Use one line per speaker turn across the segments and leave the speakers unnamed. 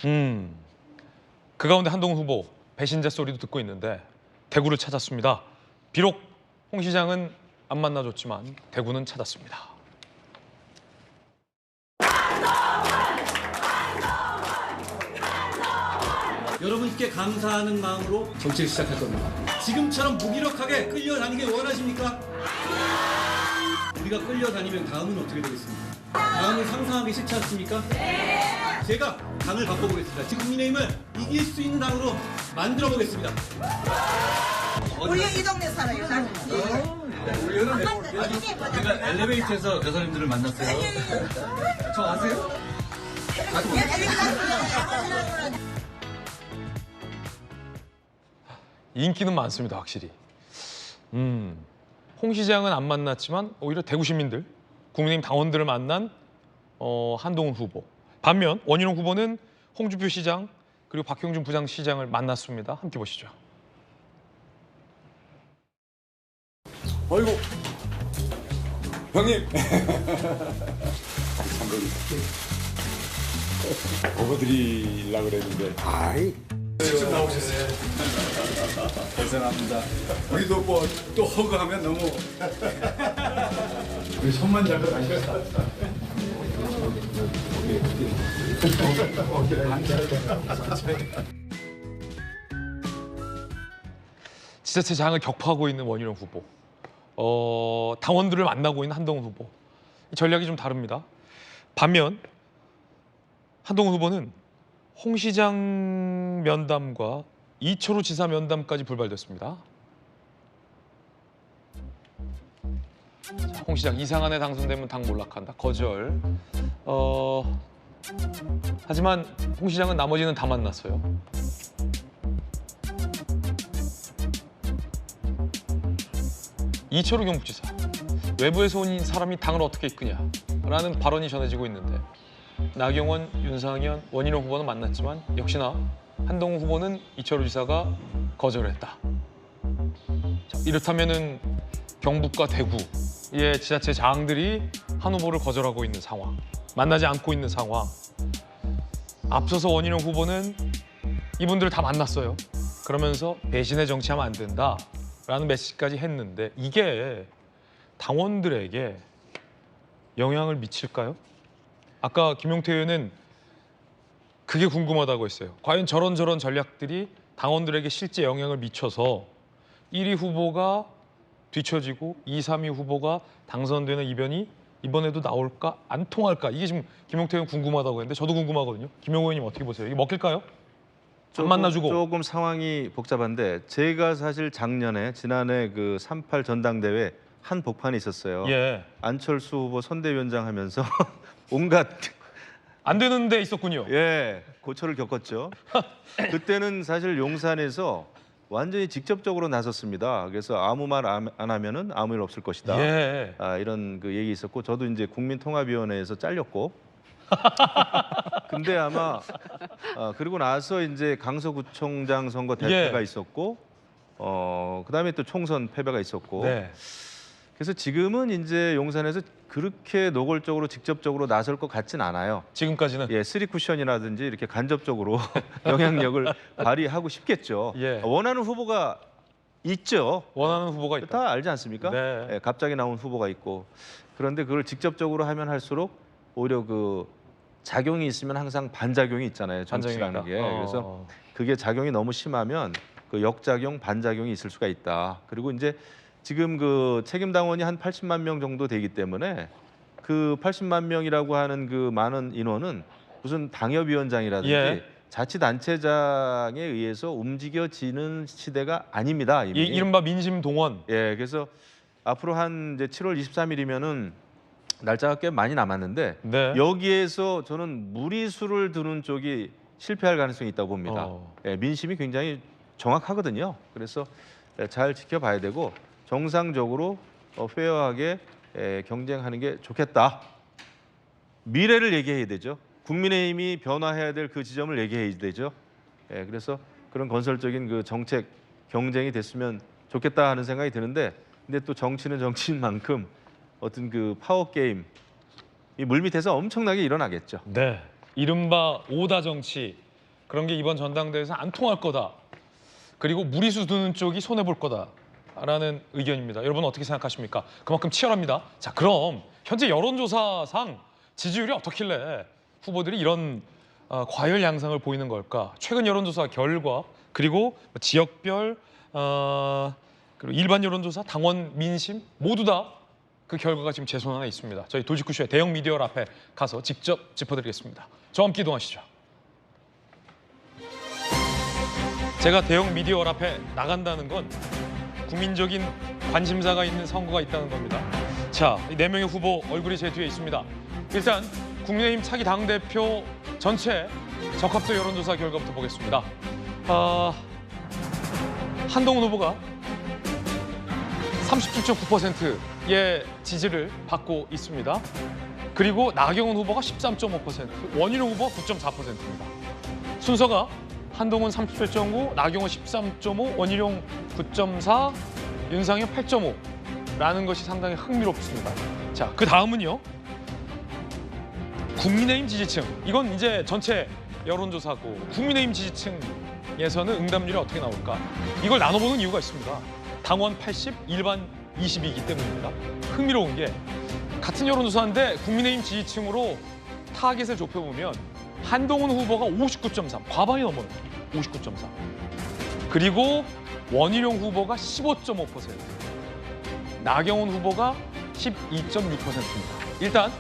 그 가운데 한동훈 후보 배신자 소리도 듣고 있는데 대구를 찾았습니다. 비록 홍 시장은 안 만나줬지만 대구는 찾았습니다.
여러분께 감사하는 마음으로 정치를 시작할 겁니다. 지금처럼 무기력하게 끌려다니길 원하십니까? 우리가 끌려다니면 다음은 어떻게 되겠습니까? 다음을 상상하기 싫지 않습니까? 제가 당을 바꿔보겠습니다. 지금 국민의힘을 이길 수 있는 당으로 만들어보겠습니다.
우리 이 동네 살아요. 나는.
제가 엘리베이터에서 여사님들을 만났어요. 저 아세요?
인기는 많습니다, 확실히. 홍 시장은 안 만났지만 오히려 대구 시민들, 국민의힘 당원들을 만난 한동훈 후보. 반면 원희룡 후보는 홍준표 시장 그리고 박형준 부장시장을 만났습니다. 함께 보시죠.
어이구 형님 먹어드리려고 그랬는데 아이 직접 나오셨어요. 감사합니다. 우리도 뭐 또 허그하면 너무 우리 손만 잡고 가시겠다.
지자체장을 격파하고 있는 원희룡 후보. 당원들을 만나고 있는 한동훈 후보. 전략이 좀 다릅니다. 반면 한동훈 후보는 홍 시장 면담과 이철우 지사 면담까지 불발됐습니다. 홍 시장 이상한에 당선되면 당 몰락한다. 거절. 하지만 홍 시장은 나머지는 다 만났어요. 이철우 경북지사. 외부에서 온 사람이 당을 어떻게 이끄냐라는 발언이 전해지고 있는데 나경원, 윤상현, 원희룡 후보는 만났지만 역시나 한동훈 후보는 이철우 지사가 거절했다. 자, 이렇다면은 경북과 대구의 지자체장들이 한 후보를 거절하고 있는 상황, 만나지 않고 있는 상황. 앞서서 원희룡 후보는 이분들을 다 만났어요. 그러면서 배신의 정치하면 안 된다라는 메시지까지 했는데 이게 당원들에게 영향을 미칠까요? 아까 김용태 의원은 그게 궁금하다고 했어요. 과연 저런 전략들이 당원들에게 실제 영향을 미쳐서 1위 후보가 뒤처지고 2, 3위 후보가 당선되는 이변이 이번에도 나올까? 안 통할까? 이게 지금 김용태 의원 궁금하다고 했는데 저도 궁금하거든요. 김용호 의원님 어떻게 보세요? 이게 먹힐까요? 안 만나주고.
조금 상황이 복잡한데 제가 사실 지난해 그 3.8 전당대회 한복판에 있었어요.
예.
안철수 후보 선대위원장 하면서 온갖
안 되는 데 있었군요.
고초를 겪었죠. 그때는 사실 용산에서 완전히 직접적으로 나섰습니다. 그래서 아무 말 안 하면은 아무 일 없을 것이다.
예.
이런 그 얘기 있었고 저도 이제 국민통합위원회에서 잘렸고. 근데 아마 그리고 나서 이제 강서구청장 선거 대패가 있었고, 그다음에 또 총선 패배가 있었고.
네.
그래서 지금은 이제 용산에서 그렇게 노골적으로 직접적으로 나설 것 같진 않아요.
지금까지는.
쓰리 쿠션이라든지 이렇게 간접적으로 영향력을 발휘하고 싶겠죠.
예.
원하는 후보가 있죠.
원하는 후보가 있다.
다 알지 않습니까?
네.
갑자기 나온 후보가 있고. 그런데 그걸 직접적으로 하면 할수록 오히려 그 작용이 있으면 항상 반작용이 있잖아요. 정치라는 게. 그래서 그게 작용이 너무 심하면 그 역작용, 반작용이 있을 수가 있다. 그리고 이제 지금 그 책임당원이 한 80만 명 정도 되기 때문에 그 80만 명이라고 하는 그 많은 인원은 무슨 당협위원장이라든지 자치단체장에 의해서 움직여지는 시대가 아닙니다. 이미.
이른바 민심동원.
그래서 앞으로 한 이제 7월 23일이면은 날짜가 꽤 많이 남았는데 여기에서 저는 무리수를 두는 쪽이 실패할 가능성이 있다고 봅니다. 민심이 굉장히 정확하거든요. 그래서 잘 지켜봐야 되고 정상적으로 페어하게 경쟁하는 게 좋겠다. 미래를 얘기해야 되죠. 국민의힘이 변화해야 될 그 지점을 얘기해야 되죠. 그래서 그런 건설적인 그 정책 경쟁이 됐으면 좋겠다 하는 생각이 드는데 근데 또 정치는 정치인 만큼 어떤 그 파워 게임 이 물밑에서 엄청나게 일어나겠죠.
네. 이른바 오다 정치, 그런 게 이번 전당대회에서 안 통할 거다. 그리고 무리수 두는 쪽이 손해 볼 거다라는 의견입니다. 여러분 어떻게 생각하십니까? 그만큼 치열합니다. 자, 그럼 현재 여론조사상 지지율이 어떻길래 후보들이 이런 과열 양상을 보이는 걸까? 최근 여론조사 결과 그리고 지역별 그리고 일반 여론조사, 당원 민심 모두 다 그 결과가 지금 제 손 안에 있습니다. 저희 돌직구쇼의 대형 미디어 앞에 가서 직접 짚어드리겠습니다. 저와 함께 이동하시죠. 제가 대형 미디어 앞에 나간다는 건 국민적인 관심사가 있는 선거가 있다는 겁니다. 자, 이 4명의 후보 얼굴이 제 뒤에 있습니다. 일단 국민의힘 차기 당대표 전체 적합도 여론조사 결과부터 보겠습니다. 한동훈 후보가 37.9%의 지지를 받고 있습니다. 그리고 나경원 후보가 13.5%, 원희룡 후보가 9.4%입니다. 순서가 한동훈 37.9, 나경원 13.5, 원희룡 9.4, 윤상현 8.5라는 것이 상당히 흥미롭습니다. 자, 그 다음은요. 국민의힘 지지층. 이건 이제 전체 여론조사고 국민의힘 지지층에서는 응답률이 어떻게 나올까? 이걸 나눠보는 이유가 있습니다. 당원 80, 일반 20이기 때문입니다. 흥미로운 게 같은 여론조사인데 국민의힘 지지층으로 타겟을 좁혀보면 한동훈 후보가 59.3, 과반이 넘어요. 59.3. 그리고 원희룡 후보가 15.5%, 나경원 후보가 12.6%입니다. 일단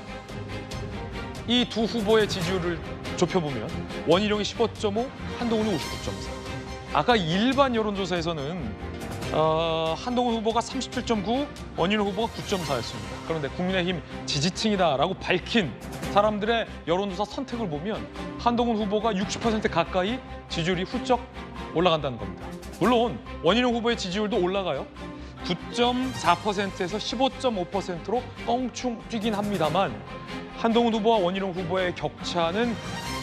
이 두 후보의 지지율을 좁혀보면 원희룡이 15.5, 한동훈이 59.4. 아까 일반 여론조사에서는 한동훈 후보가 37.9, 원희룡 후보가 9.4였습니다. 그런데 국민의힘 지지층이다라고 밝힌 사람들의 여론조사 선택을 보면 한동훈 후보가 60% 가까이 지지율이 훌쩍 올라간다는 겁니다. 물론 원희룡 후보의 지지율도 올라가요. 9.4%에서 15.5%로 껑충 뛰긴 합니다만 한동훈 후보와 원희룡 후보의 격차는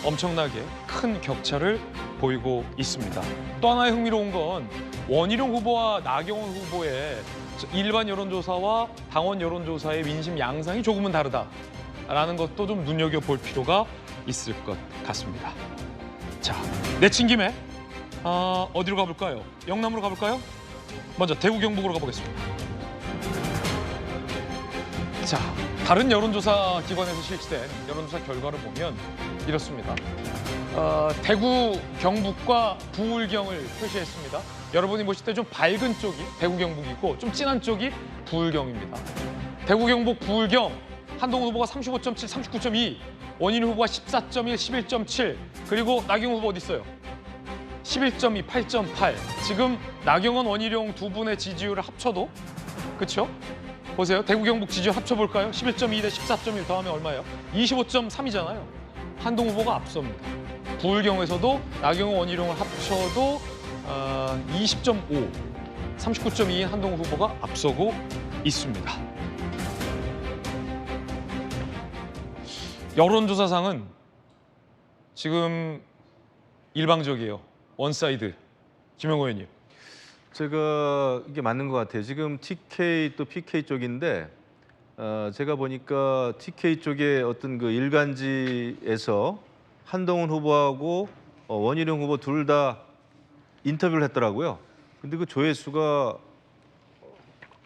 엄청나게 큰 격차를 보이고 있습니다. 또 하나의 흥미로운 건 원희룡 후보와 나경원 후보의 일반 여론조사와 당원 여론조사의 민심 양상이 조금은 다르다라는 것도 좀 눈여겨볼 필요가 있을 것 같습니다. 자, 내친 김에 어디로 가볼까요? 영남으로 가볼까요? 먼저 대구 경북으로 가보겠습니다. 자, 다른 여론조사 기관에서 실시된 여론조사 결과를 보면 이렇습니다. 대구 경북과 부울경을 표시했습니다. 여러분이 보실 때 좀 밝은 쪽이 대구 경북이고 좀 진한 쪽이 부울경입니다. 대구 경북 부울경 한동훈 후보가 35.7, 39.2, 원희룡 후보가 14.1, 11.7, 그리고 나경원 후보 어디 있어요? 11.2, 8.8. 지금 나경원, 원희룡 두 분의 지지율을 합쳐도 그렇죠? 보세요. 대구 경북 지지율 합쳐볼까요? 11.2 대 14.1 더하면 얼마예요? 25.3이잖아요. 한동훈 후보가 앞섭니다. 부울경에서도 나경원, 원희룡을 합쳐도 20.5, 39.2인 한동훈 후보가 앞서고 있습니다. 여론조사상은 지금 일방적이에요. 원사이드. 김영호 의원님.
제가 이게 맞는 것 같아요. 지금 TK 또 PK 쪽인데 제가 보니까 TK 쪽에 어떤 그 일간지에서 한동훈 후보하고 원희룡 후보 둘 다 인터뷰를 했더라고요. 근데 그 조회수가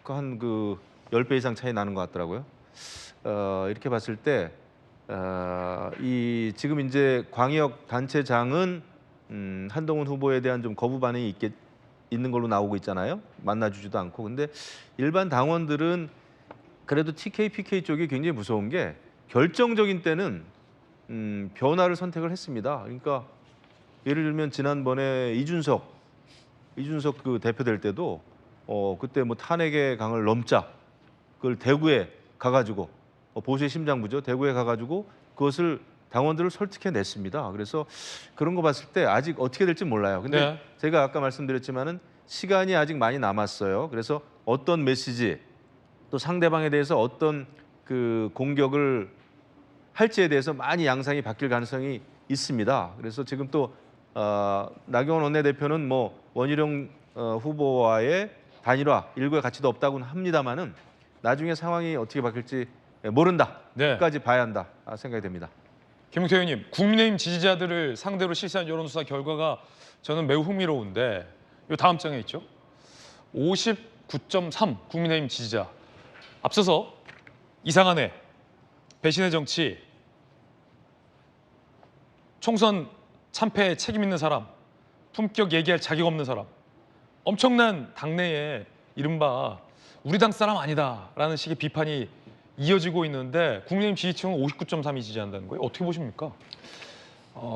한 10배 이상 차이 나는 것 같더라고요. 이렇게 봤을 때 이 지금 이제 광역 단체장은 한동훈 후보에 대한 좀 거부 반응이 있는 걸로 나오고 있잖아요. 만나주지도 않고. 근데 일반 당원들은 그래도 TK, PK 쪽이 굉장히 무서운 게 결정적인 때는 변화를 선택을 했습니다. 그러니까 예를 들면 지난번에 이준석 그 대표될 때도 그때 뭐 탄핵의 강을 넘자 그걸 대구에 가가지고 보수의 심장부죠. 대구에 가가지고 그것을 당원들을 설득해냈습니다. 그래서 그런 거 봤을 때 아직 어떻게 될지 몰라요. 근데
네.
제가 아까 말씀드렸지만은 시간이 아직 많이 남았어요. 그래서 어떤 메시지 또 상대방에 대해서 어떤 그 공격을 할지에 대해서 많이 양상이 바뀔 가능성이 있습니다. 그래서 지금 또 나경원 원내대표는 뭐 원희룡 후보와의 단일화 일구의 가치도 없다고는 합니다만은 나중에 상황이 어떻게 바뀔지 모른다.
네.
끝까지 봐야 한다 생각이 됩니다.
김용태 의원님, 국민의힘 지지자들을 상대로 실시한 여론조사 결과가 저는 매우 흥미로운데 이 다음 장에 있죠. 59.3 국민의힘 지지자. 앞서서 이상한 애, 배신의 정치, 총선 참패에 책임 있는 사람, 품격 얘기할 자격 없는 사람, 엄청난 당내에 이른바 우리 당 사람 아니다라는 식의 비판이 이어지고 있는데 국민의힘 지지층은 59.3이 지지한다는 거예요. 어떻게 보십니까?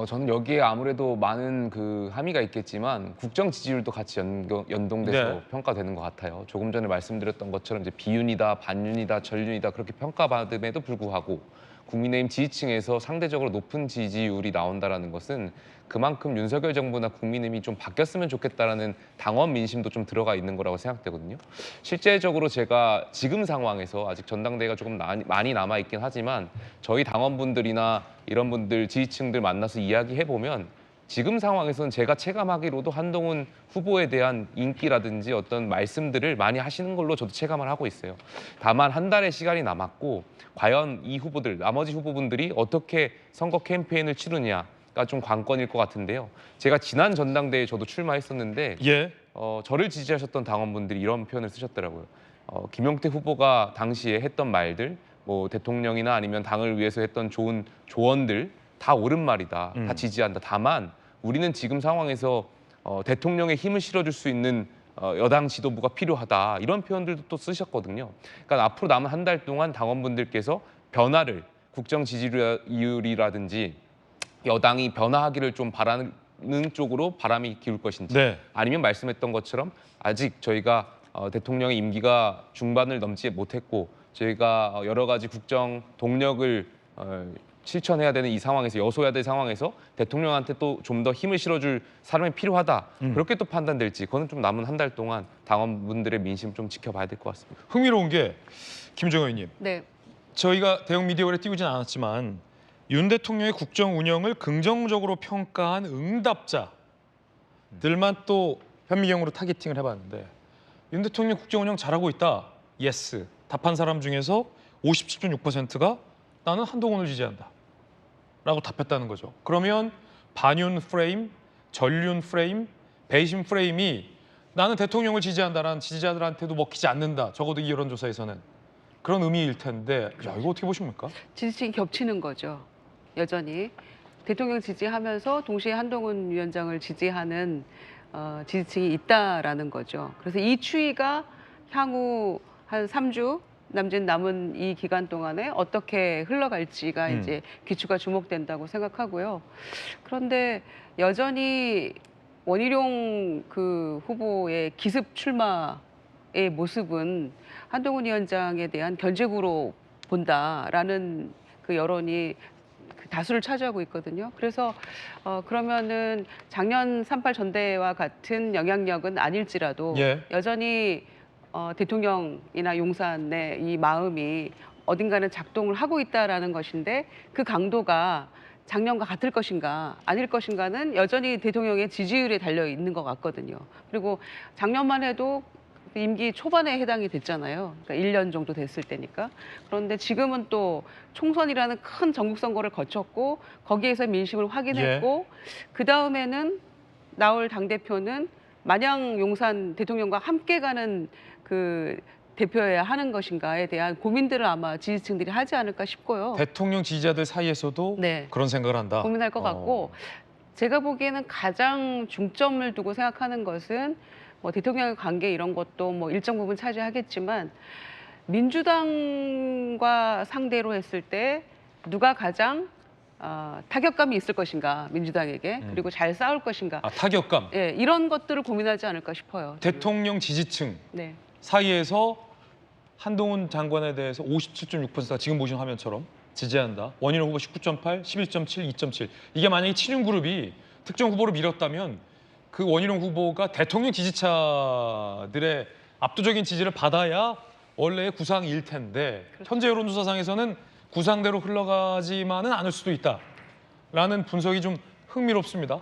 저는 여기에 아무래도 많은 그 함의가 있겠지만 국정 지지율도 같이 연동돼서
네.
평가되는 것 같아요. 조금 전에 말씀드렸던 것처럼 이제 비윤이다, 반윤이다, 전윤이다 그렇게 평가받음에도 불구하고 국민의힘 지지층에서 상대적으로 높은 지지율이 나온다라는 것은 그만큼 윤석열 정부나 국민의힘이 좀 바뀌었으면 좋겠다라는 당원 민심도 좀 들어가 있는 거라고 생각되거든요. 실제적으로 제가 지금 상황에서 아직 전당대회가 조금 많이 남아 있긴 하지만 저희 당원분들이나 이런 분들 지지층들 만나서 이야기해 보면 지금 상황에서는 제가 체감하기로도 한동훈 후보에 대한 인기라든지 어떤 말씀들을 많이 하시는 걸로 저도 체감을 하고 있어요. 다만 한 달의 시간이 남았고 과연 이 후보들, 나머지 후보분들이 어떻게 선거 캠페인을 치르냐가 좀 관건일 것 같은데요. 제가 지난 전당대회에 저도 출마했었는데
예.
저를 지지하셨던 당원분들이 이런 표현을 쓰셨더라고요. 김용태 후보가 당시에 했던 말들, 뭐 대통령이나 아니면 당을 위해서 했던 좋은 조언들 다 옳은 말이다. 다 지지한다. 다만 우리는 지금 상황에서 대통령의 힘을 실어줄 수 있는 여당 지도부가 필요하다. 이런 표현들도 또 쓰셨거든요. 그러니까 앞으로 남은 한 달 동안 당원분들께서 변화를 국정 지지율이라든지 여당이 변화하기를 좀 바라는 쪽으로 바람이 기울 것인지
네.
아니면 말씀했던 것처럼 아직 저희가 대통령의 임기가 중반을 넘지 못했고 저희가 여러 가지 국정 동력을 실천해야 되는 이 상황에서 여소해야 될 상황에서 대통령한테 또 좀 더 힘을 실어줄 사람이 필요하다. 그렇게 또 판단될지 그거는 좀 남은 한 달 동안 당원분들의 민심 좀 지켜봐야 될 것 같습니다.
흥미로운 게 김정은 의원님.
네.
저희가 대형 미디어에 띄우진 않았지만 윤 대통령의 국정 운영을 긍정적으로 평가한 응답자들만 또 현미경으로 타겟팅을 해봤는데 윤 대통령 국정 운영 잘하고 있다. 예스. 답한 사람 중에서 57.6%가 나는 한동훈을 지지한다. 라고 답했다는 거죠. 그러면 반윤 프레임, 전륜 프레임, 배신 프레임이 나는 대통령을 지지한다라는 지지자들한테도 먹히지 않는다. 적어도 이 여론조사에서는. 그런 의미일 텐데 야, 이거 어떻게 보십니까?
지지층이 겹치는 거죠. 여전히. 대통령 지지하면서 동시에 한동훈 위원장을 지지하는 지지층이 있다라는 거죠. 그래서 이 추이가 향후 한 3주 남은 이 기간 동안에 어떻게 흘러갈지가 이제 귀추가 주목된다고 생각하고요. 그런데 여전히 원희룡 그 후보의 기습 출마의 모습은 한동훈 위원장에 대한 견제구로 본다라는 그 여론이 다수를 차지하고 있거든요. 그래서 그러면은 작년 3.8 전대회와 같은 영향력은 아닐지라도
예.
여전히 대통령이나 용산의 이 마음이 어딘가는 작동을 하고 있다라는 것인데 그 강도가 작년과 같을 것인가 아닐 것인가는 여전히 대통령의 지지율에 달려 있는 것 같거든요. 그리고 작년만 해도 임기 초반에 해당이 됐잖아요. 그러니까 1년 정도 됐을 때니까. 그런데 지금은 또 총선이라는 큰 전국 선거를 거쳤고 거기에서 민심을 확인했고 그 다음에는 나올 당대표는 마냥 용산 대통령과 함께 가는 그 대표여야 하는 것인가에 대한 고민들을 아마 지지층들이 하지 않을까 싶고요.
대통령 지지자들 사이에서도
네.
그런 생각을 한다.
고민할 것 같고 제가 보기에는 가장 중점을 두고 생각하는 것은 뭐 대통령의 관계 이런 것도 뭐 일정 부분 차지하겠지만 민주당과 상대로 했을 때 누가 가장 타격감이 있을 것인가 민주당에게 그리고 잘 싸울 것인가
타격감.
예, 이런 것들을 고민하지 않을까 싶어요.
대통령 지지층
네.
사이에서 한동훈 장관에 대해서 57.6%가 지금 보신 화면처럼 지지한다. 원희룡 후보 19.8, 11.7, 2.7. 이게 만약에 7인 그룹이 특정 후보를 밀었다면 그 원희룡 후보가 대통령 지지자들의 압도적인 지지를 받아야 원래의 구상일 텐데 현재 여론조사상에서는 구상대로 흘러가지만은 않을 수도 있다라는 분석이 좀 흥미롭습니다.